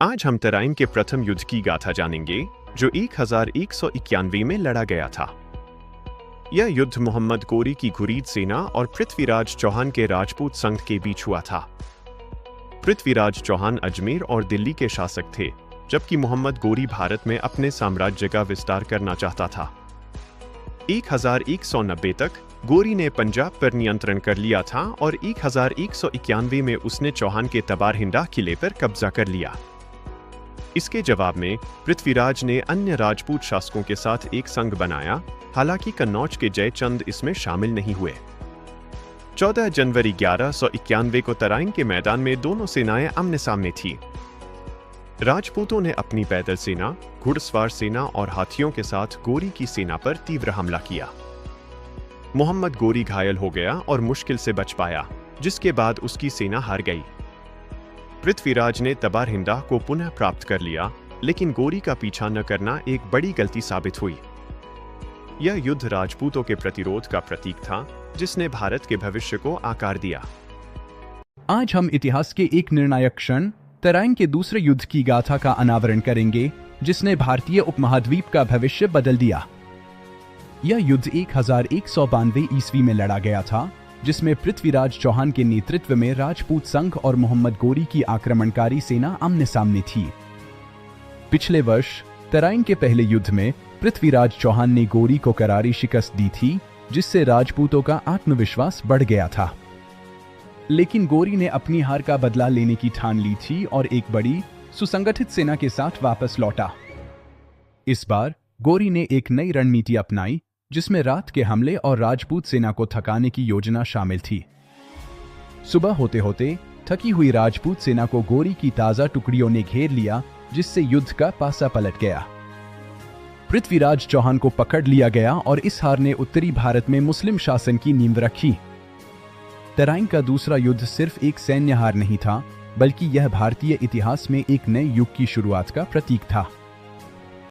आज हम तराइन के प्रथम युद्ध की गाथा जानेंगे, जो 1191 में लड़ा गया था। यह युद्ध मोहम्मद गोरी की घुरीद सेना और पृथ्वीराज चौहान के राजपूत संघ के बीच हुआ था। पृथ्वीराज चौहान अजमेर और दिल्ली के शासक थे, जबकि मोहम्मद गोरी भारत में अपने साम्राज्य का विस्तार करना चाहता था। 1190 तक गोरी ने पंजाब पर नियंत्रण कर लिया था और 1191 में उसने चौहान के तबारहिंडा किले पर कब्जा कर लिया। इसके जवाब में पृथ्वीराज ने अन्य राजपूत शासकों के साथ एक संघ बनाया, हालांकि कन्नौज के जयचंद इसमें शामिल नहीं हुए। 14 जनवरी 1191 को तराइन के मैदान में दोनों सेनाएं आमने सामने थीं। राजपूतों ने अपनी पैदल सेना, घुड़सवार सेना और हाथियों के साथ गोरी की सेना पर तीव्र हमला किया। मोहम्मद गोरी घायल हो गया और मुश्किल से बच पाया, जिसके बाद उसकी सेना हार गई। पृथ्वीराज ने तबारहिंडा को पुनः प्राप्त कर लिया, लेकिन गोरी का पीछा न करना एक बड़ी गलती साबित हुई। यह युद्ध राजपूतों के प्रतिरोध का प्रतीक था, जिसने भारत के भविष्य को आकार दिया। आज हम इतिहास के एक निर्णायक क्षण तराइन के दूसरे युद्ध की गाथा का अनावरण करेंगे, जिसने भारतीय उपमहाद्वीप का भविष्य बदल दिया। यह युद्ध 1192 ईस्वी में लड़ा गया था, जिसमें पृथ्वीराज चौहान के नेतृत्व में राजपूत संघ और मोहम्मद गोरी की आक्रमणकारी सेना आमने सामने थी। पिछले वर्ष तराइन के पहले युद्ध में पृथ्वीराज चौहान ने गोरी को करारी शिकस्त दी थी, जिससे राजपूतों का आत्मविश्वास बढ़ गया था। लेकिन गोरी ने अपनी हार का बदला लेने की ठान ली थी और एक बड़ी सुसंगठित सेना के साथ वापस लौटा। इस बार गोरी ने एक नई रणनीति अपनाई, जिसमें रात के हमले और राजपूत सेना को थकाने की योजना शामिल थी। सुबह होते होते थकी हुई राजपूत सेना को गोरी की ताजा टुकड़ियों ने घेर लिया, जिससे युद्ध का पासा पलट गया। पृथ्वीराज चौहान को पकड़ लिया गया और इस हार ने उत्तरी भारत में मुस्लिम शासन की नींव रखी। तराइन का दूसरा युद्ध सिर्फ एक सैन्य हार नहीं था, बल्कि यह भारतीय इतिहास में एक नए युग की शुरुआत का प्रतीक था।